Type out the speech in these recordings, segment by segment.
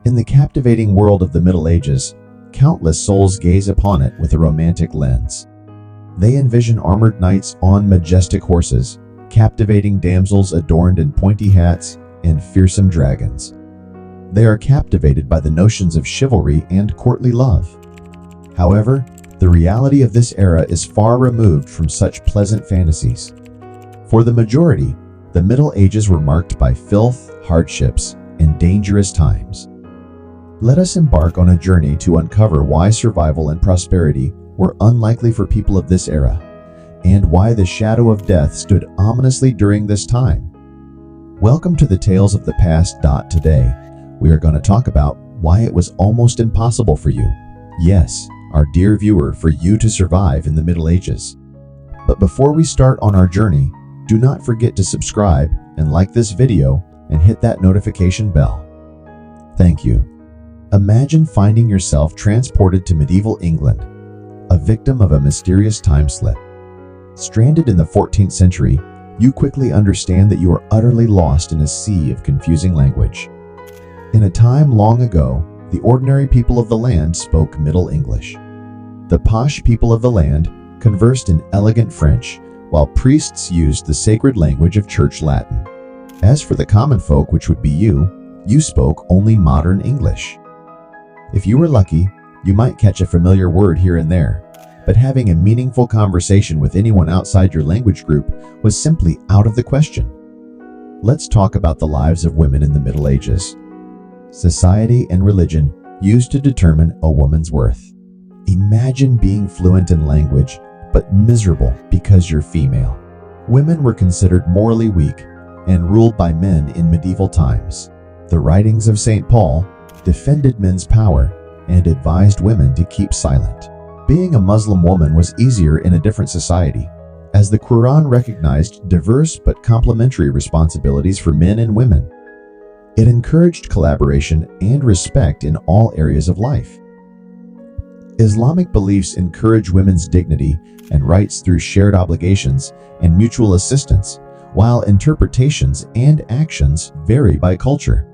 In the captivating world of the Middle Ages, countless souls gaze upon it with a romantic lens. They envision armored knights on majestic horses, captivating damsels adorned in pointy hats, and fearsome dragons. They are captivated by the notions of chivalry and courtly love. However, the reality of this era is far removed from such pleasant fantasies. For the majority, the Middle Ages were marked by filth, hardships, and dangerous times. Let us embark on a journey to uncover why survival and prosperity were unlikely for people of this era, and why the shadow of death stood ominously during this time. Welcome to the Tales of the Past. Today, we are going to talk about why it was almost impossible for you, yes, our dear viewer, for you to survive in the Middle Ages. But before we start on our journey, do not forget to subscribe and like this video and hit that notification bell. Thank you. Imagine finding yourself transported to medieval England, a victim of a mysterious time slip. Stranded in the 14th century, you quickly understand that you are utterly lost in a sea of confusing language. In a time long ago, the ordinary people of the land spoke Middle English. The posh people of the land conversed in elegant French, while priests used the sacred language of Church Latin. As for the common folk, which would be you spoke only modern English. If you were lucky, you might catch a familiar word here and there, but having a meaningful conversation with anyone outside your language group was simply out of the question. Let's talk about the lives of women in the Middle Ages. Society and religion used to determine a woman's worth. Imagine being fluent in language, but miserable because you're female. Women were considered morally weak and ruled by men in medieval times. The writings of St. Paul defended men's power and advised women to keep silent. Being a Muslim woman was easier in a different society, as the Quran recognized diverse but complementary responsibilities for men and women. It encouraged collaboration and respect in all areas of life. Islamic beliefs encourage women's dignity and rights through shared obligations and mutual assistance, while interpretations and actions vary by culture.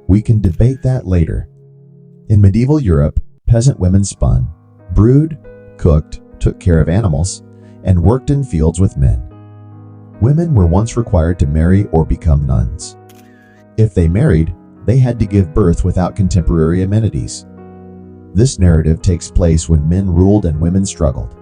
We can debate that later. In medieval Europe, peasant women spun, brewed, cooked, took care of animals, and worked in fields with men. Women were once required to marry or become nuns. If they married, they had to give birth without contemporary amenities. This narrative takes place when men ruled and women struggled.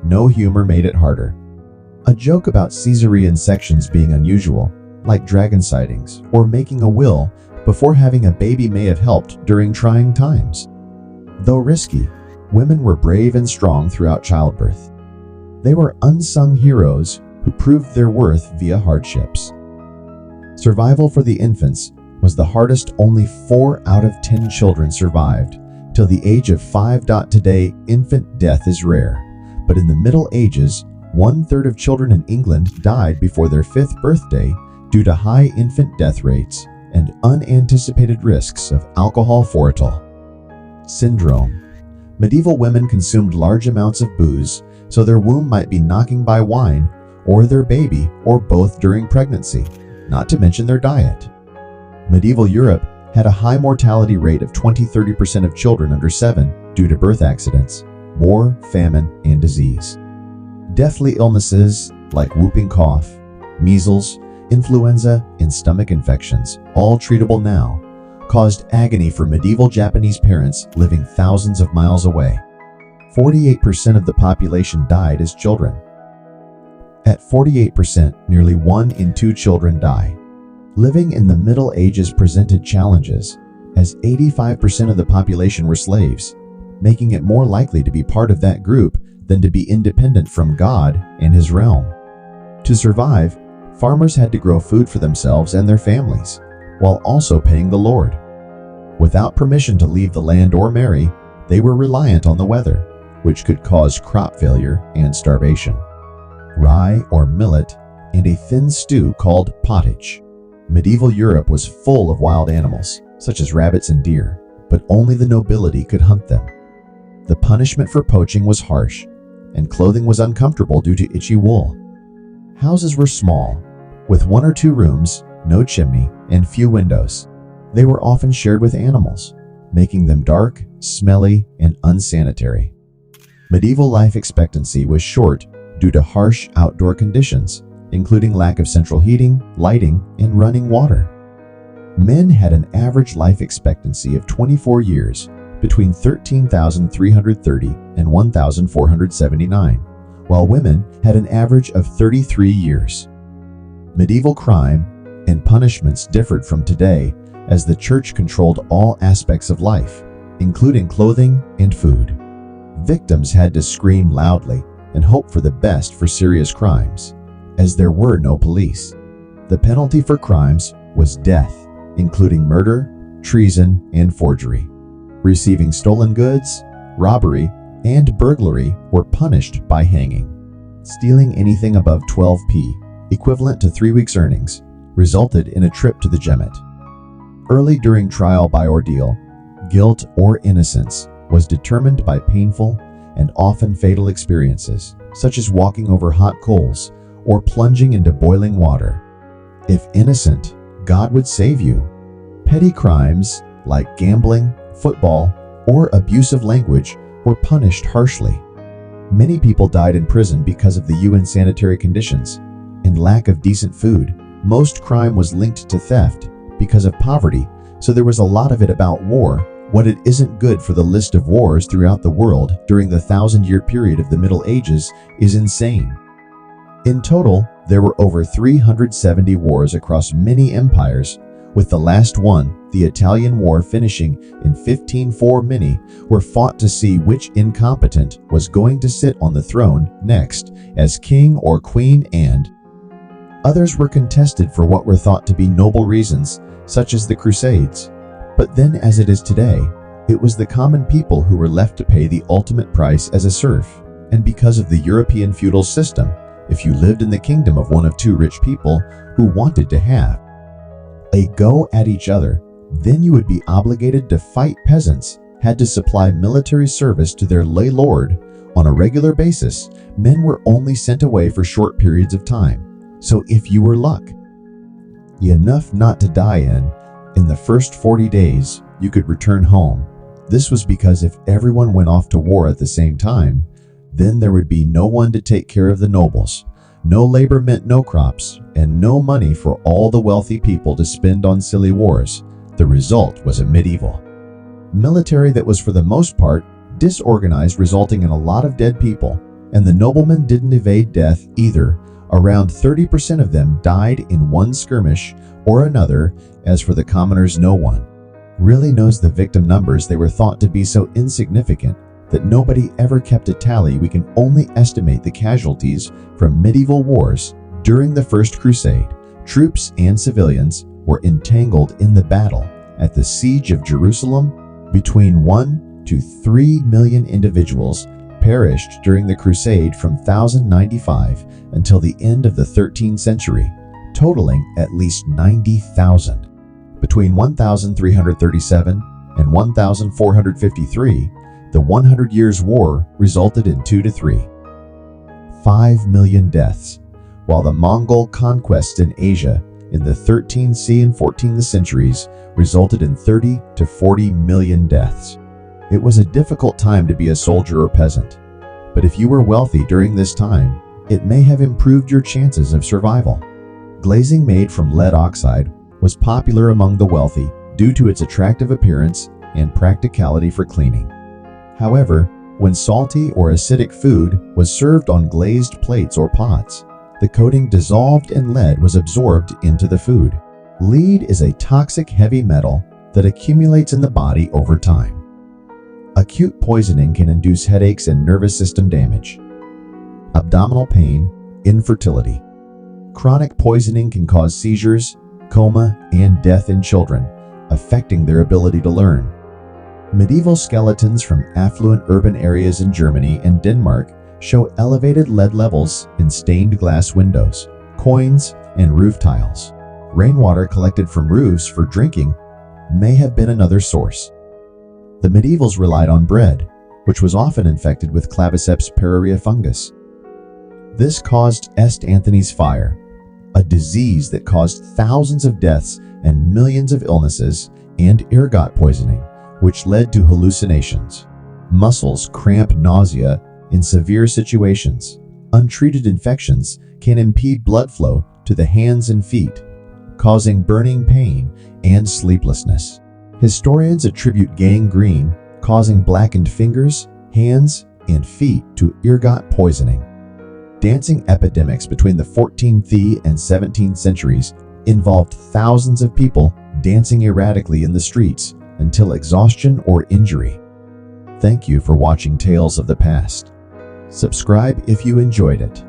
No humor made it harder. A joke about cesarean sections being unusual, like dragon sightings or making a will before having a baby, may have helped during trying times. Though risky, women were brave and strong throughout childbirth. They were unsung heroes who proved their worth via hardships. Survival for the infants was the hardest. Only 4 out of 10 children survived till the age of 5. Today, infant death is rare, but in the Middle Ages, 1/3 of children in England died before their 5th birthday due to high infant death rates and unanticipated risks of alcohol foetal syndrome. Medieval women consumed large amounts of booze, so their womb might be knocking by wine, or their baby, or both during pregnancy, not to mention their diet. Medieval Europe had a high mortality rate of 20–30% of children under 7 due to birth accidents, war, famine, and disease. Deathly illnesses like whooping cough, measles, influenza, and stomach infections, all treatable now, caused agony for medieval Japanese parents living thousands of miles away. 48% of the population died as children. At 48%, nearly 1 in 2 children die. Living in the Middle Ages presented challenges, as 85% of the population were slaves, making it more likely to be part of that group than to be independent from God and His realm. To survive, farmers had to grow food for themselves and their families, while also paying the Lord. Without permission to leave the land or marry, they were reliant on the weather, which could cause crop failure and starvation. Rye or millet, and a thin stew called pottage. Medieval Europe was full of wild animals, such as rabbits and deer, but only the nobility could hunt them. The punishment for poaching was harsh, and clothing was uncomfortable due to itchy wool. Houses were small, with 1 or 2 rooms, no chimney, and few windows. They were often shared with animals, making them dark, smelly, and unsanitary. Medieval life expectancy was short due to harsh outdoor conditions, including lack of central heating, lighting, and running water. Men had an average life expectancy of 24 years, between 13,330 and 1,479, while women had an average of 33 years. Medieval crime and punishments differed from today, as the church controlled all aspects of life, including clothing and food. Victims had to scream loudly and hope for the best for serious crimes, as there were no police. The penalty for crimes was death, including murder, treason, and forgery. Receiving stolen goods, robbery, and burglary were punished by hanging. Stealing anything above 12p, equivalent to 3 weeks' earnings, resulted in a trip to the gibbet. Early during trial by ordeal, guilt or innocence was determined by painful and often fatal experiences, such as walking over hot coals or plunging into boiling water. If innocent, God would save you. Petty crimes like gambling, football, or abusive language were punished harshly. Many people died in prison because of the unsanitary conditions and lack of decent food. Most crime was linked to theft because of poverty, so there was a lot of it about war, when it isn't good for the list of wars throughout the world during the 1,000-year period of the Middle Ages is insane. In total, there were over 370 wars across many empires, with the last one, the Italian War, finishing in 1504. Many were fought to see which incompetent was going to sit on the throne next as king or queen, and others were contested for what were thought to be noble reasons, such as the Crusades. But then, as it is today, it was the common people who were left to pay the ultimate price as a serf. And because of the European feudal system, if you lived in the kingdom of one of two rich people who wanted to have a go at each other, then you would be obligated to fight. Peasants had to supply military service to their lay lord on a regular basis. Men were only sent away for short periods of time, so if you were lucky enough not to die in the first 40 days, you could return home. This was because if everyone went off to war at the same time, then there would be no one to take care of the nobles. No labor meant no crops, and no money for all the wealthy people to spend on silly wars. The result was a medieval military that was for the most part disorganized, resulting in a lot of dead people, and the noblemen didn't evade death either. Around 30% of them died in one skirmish or another. As for the commoners, no one really knows the victim numbers. They were thought to be so insignificant that nobody ever kept a tally. We can only estimate the casualties from medieval wars. During the First Crusade, troops and civilians were entangled in the battle. At the siege of Jerusalem, between 1 to 3 million individuals perished during the crusade from 1095 until the end of the 13th century, totaling at least 90,000. Between 1337 and 1453, the 100 Years' War resulted in 2 to 5 million deaths, while the Mongol conquests in Asia in the 13th and 14th centuries resulted in 30 to 40 million deaths. It was a difficult time to be a soldier or peasant, but if you were wealthy during this time, it may have improved your chances of survival. Glazing made from lead oxide was popular among the wealthy due to its attractive appearance and practicality for cleaning. However, when salty or acidic food was served on glazed plates or pots, the coating dissolved and lead was absorbed into the food. Lead is a toxic heavy metal that accumulates in the body over time. Acute poisoning can induce headaches and nervous system damage, abdominal pain, infertility. Chronic poisoning can cause seizures, coma, and death in children, affecting their ability to learn. Medieval skeletons from affluent urban areas in Germany and Denmark show elevated lead levels in stained glass windows, coins, and roof tiles. Rainwater collected from roofs for drinking may have been another source. The medievals relied on bread, which was often infected with Claviceps pararia fungus. This caused St. Anthony's fire, a disease that caused thousands of deaths and millions of illnesses and ergot poisoning, which led to hallucinations. Muscles cramp, nausea in severe situations. Untreated infections can impede blood flow to the hands and feet, causing burning pain and sleeplessness. Historians attribute gangrene, causing blackened fingers, hands, and feet, to ergot poisoning. Dancing epidemics between the 14th and 17th centuries involved thousands of people dancing erratically in the streets until exhaustion or injury. Thank you for watching Tales of the Past. Subscribe if you enjoyed it.